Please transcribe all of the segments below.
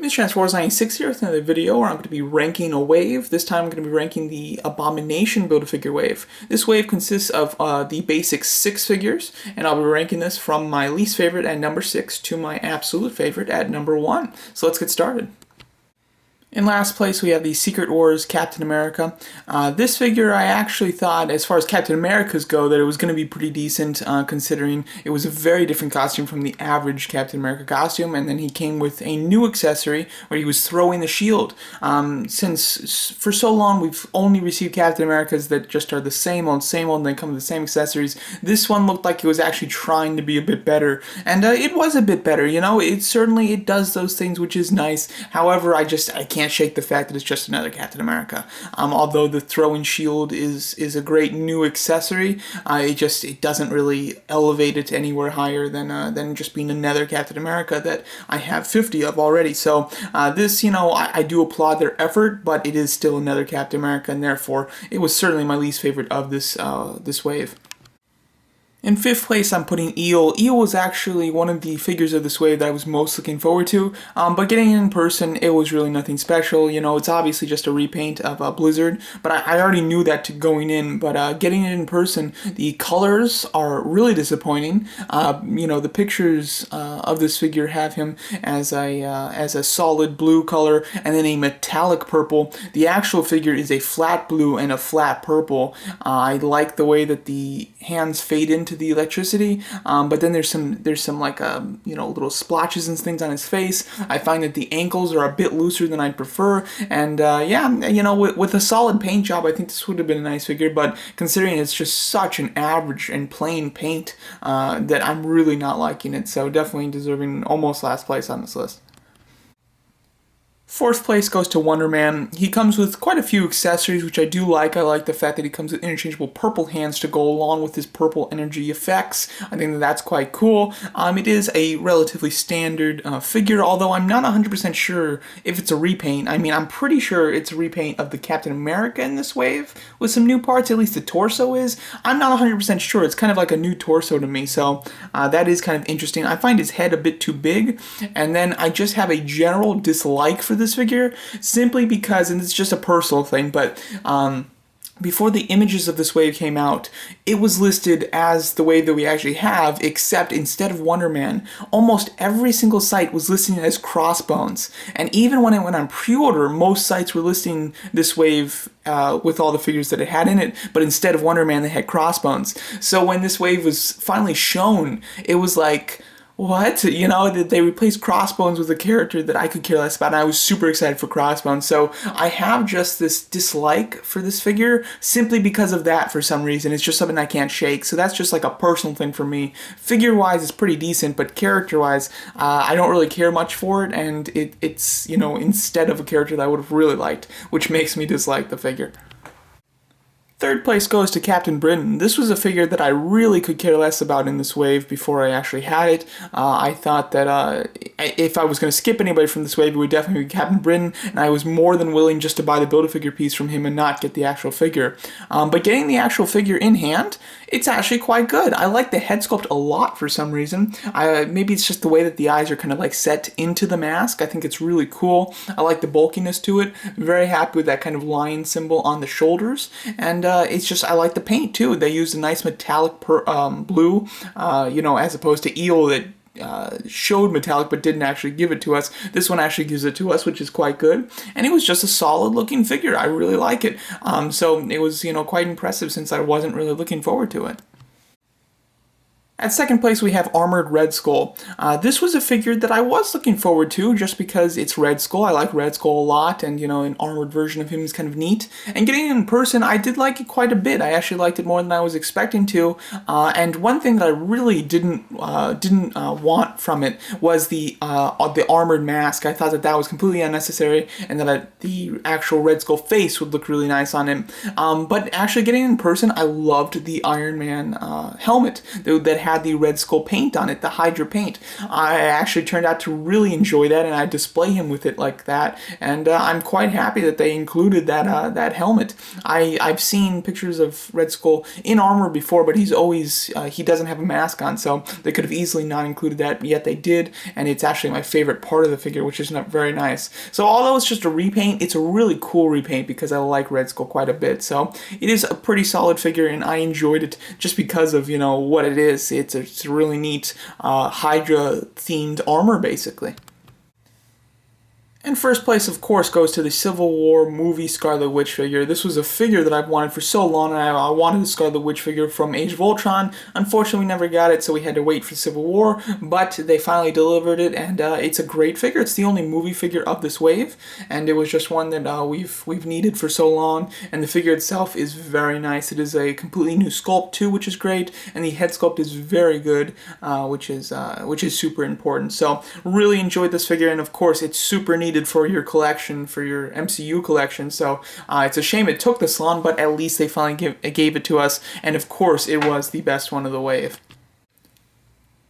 This is Transformers96 here with another video where I'm going to be ranking a wave. This time I'm going to be ranking the Abomination Build-A-Figure wave. This wave consists of the basic 6 figures, and I'll be ranking this from my least favorite at number 6 to my absolute favorite at number 1. So let's get started. In last place, we have the Secret Wars Captain America. This figure, I actually thought, as far as Captain Americas go, that it was going to be pretty decent, considering it was a very different costume from the average Captain America costume, and then he came with a new accessory where he was throwing the shield. Since for so long we've only received Captain Americas that just are the same old, and they come with the same accessories, this one looked like it was actually trying to be a bit better, and it was a bit better, you know. It does those things, which is nice. However, I can't shake the fact that it's just another Captain America. Although the throwing shield is a great new accessory, it doesn't really elevate it anywhere higher than just being another Captain America that I have 50 of already. So this, I do applaud their effort, but it is still another Captain America, and therefore it was certainly my least favorite of this wave. In 5th place, I'm putting Eel. Eel was actually one of the figures of this wave that I was most looking forward to, but getting it in person, it was really nothing special. It's obviously just a repaint of Blizzard, but I already knew that going in, but getting it in person, the colors are really disappointing. The pictures of this figure have him as a solid blue color, and then a metallic purple. The actual figure is a flat blue and a flat purple. I like the way that the hands fade into the electricity, but then there's some like little splotches and things on his face. I find that the ankles are a bit looser than I'd prefer, and with a solid paint job, I think this would have been a nice figure, but considering it's just such an average and plain paint, that I'm really not liking it, so definitely deserving almost last place on this list. 4th place goes to Wonder Man. He comes with quite a few accessories, which I do like. I like the fact that he comes with interchangeable purple hands to go along with his purple energy effects. I think that's quite cool. It is a relatively standard figure, although I'm not 100% sure if it's a repaint. I mean, I'm pretty sure it's a repaint of the Captain America in this wave, with some new parts, at least the torso is. I'm not 100% sure. It's kind of like a new torso to me, so that is kind of interesting. I find his head a bit too big, and then I just have a general dislike for this figure, simply because, and it's just a personal thing, but before the images of this wave came out, it was listed as the wave that we actually have, except instead of Wonder Man, almost every single site was listing it as Crossbones. And even when it went on pre-order, most sites were listing this wave with all the figures that it had in it, but instead of Wonder Man, they had Crossbones. So when this wave was finally shown, it was like, what? They replaced Crossbones with a character that I could care less about, and I was super excited for Crossbones. So I have just this dislike for this figure simply because of that for some reason. It's just something I can't shake. So that's just like a personal thing for me. Figure-wise, it's pretty decent, but character-wise, I don't really care much for it, and it's instead of a character that I would have really liked, which makes me dislike the figure. 3rd place goes to Captain Britain. This was a figure that I really could care less about in this wave before I actually had it. I thought that if I was going to skip anybody from this wave, it would definitely be Captain Britain, and I was more than willing just to buy the Build-A-Figure piece from him and not get the actual figure. But getting the actual figure in hand, it's actually quite good. I like the head sculpt a lot for some reason. Maybe it's just the way that the eyes are kind of like set into the mask. I think it's really cool. I like the bulkiness to it. Very happy with that kind of lion symbol on the shoulders, and it's just, I like the paint too. They used a nice metallic blue, as opposed to Eel that showed metallic but didn't actually give it to us. This one actually gives it to us, which is quite good. And it was just a solid looking figure. I really like it. So it was, quite impressive since I wasn't really looking forward to it. At 2nd place, we have Armored Red Skull. This was a figure that I was looking forward to just because it's Red Skull. I like Red Skull a lot, and an armored version of him is kind of neat. And getting it in person, I did like it quite a bit. I actually liked it more than I was expecting to. And one thing that I really didn't want from it was the armored mask. I thought that was completely unnecessary, and that the actual Red Skull face would look really nice on him. But actually getting it in person, I loved the Iron Man helmet that had the Red Skull paint on it, the Hydra paint. I actually turned out to really enjoy that, and I display him with it like that, and I'm quite happy that they included that helmet. I've seen pictures of Red Skull in armor before, but he's always he doesn't have a mask on, so they could have easily not included that, yet they did, and it's actually my favorite part of the figure, which is not very nice. So although it's just a repaint, it's a really cool repaint because I like Red Skull quite a bit. So it is a pretty solid figure, and I enjoyed it just because of, you know, what it is. It's a really neat Hydra themed armor basically. And first place, of course, goes to the Civil War movie Scarlet Witch figure. This was a figure that I've wanted for so long, and I wanted the Scarlet Witch figure from Age of Ultron. Unfortunately, we never got it, so we had to wait for Civil War, but they finally delivered it, and it's a great figure. It's the only movie figure of this wave, and it was just one that we've needed for so long, and the figure itself is very nice. It is a completely new sculpt, too, which is great, and the head sculpt is very good, which is super important. So, really enjoyed this figure, and of course, it's super neat for your collection, for your MCU collection, so it's a shame it took this long, but at least they finally gave it to us, and of course it was the best one of the wave.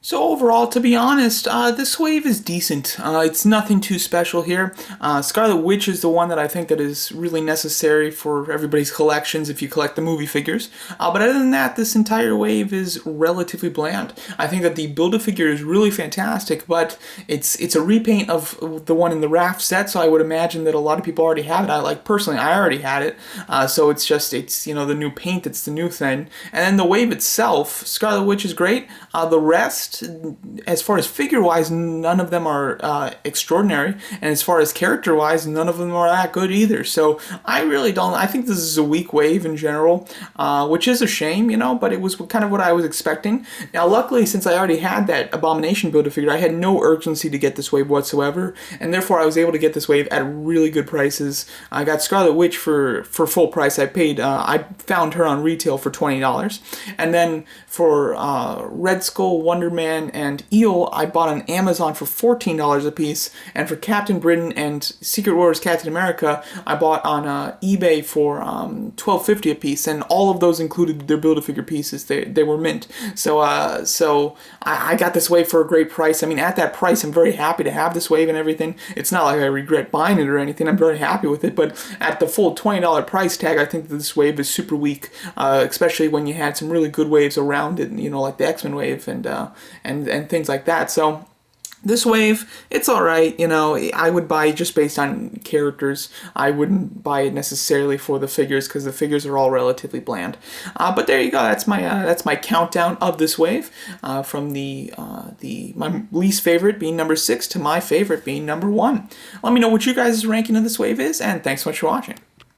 So overall, to be honest, this wave is decent. It's nothing too special here. Scarlet Witch is the one that I think that is really necessary for everybody's collections if you collect the movie figures. But other than that, this entire wave is relatively bland. I think that the Build-A-Figure is really fantastic, but it's a repaint of the one in the Raft set, so I would imagine that a lot of people already have it. Personally, I already had it, so it's you know, the new paint, it's the new thing. And then the wave itself, Scarlet Witch is great. The rest, as far as figure-wise, none of them are extraordinary, and as far as character-wise, none of them are that good either. So I really don't. I think this is a weak wave in general, which is a shame, you know. But it was kind of what I was expecting. Now, luckily, since I already had that Abomination Build-A-Figure, I had no urgency to get this wave whatsoever, and therefore I was able to get this wave at really good prices. I got Scarlet Witch for full price. I found her on retail for $20, and then for Red Skull, Wonder Man, and Eel, I bought on Amazon for $14 a piece, and for Captain Britain and Secret Wars Captain America, I bought on eBay for $12.50 a piece, and all of those included their Build-A-Figure pieces. They were mint. So I got this wave for a great price. I mean, at that price, I'm very happy to have this wave and everything. It's not like I regret buying it or anything. I'm very happy with it, but at the full $20 price tag, I think that this wave is super weak, especially when you had some really good waves around it, you know, like the X-Men wave and things like that. So this wave, it's alright, you know. I would buy it just based on characters. I wouldn't buy it necessarily for the figures, because the figures are all relatively bland. But there you go. That's my countdown of this wave, from my least favorite being number 6 to my favorite being number 1. Let me know what you guys' ranking of this wave is, and thanks so much for watching.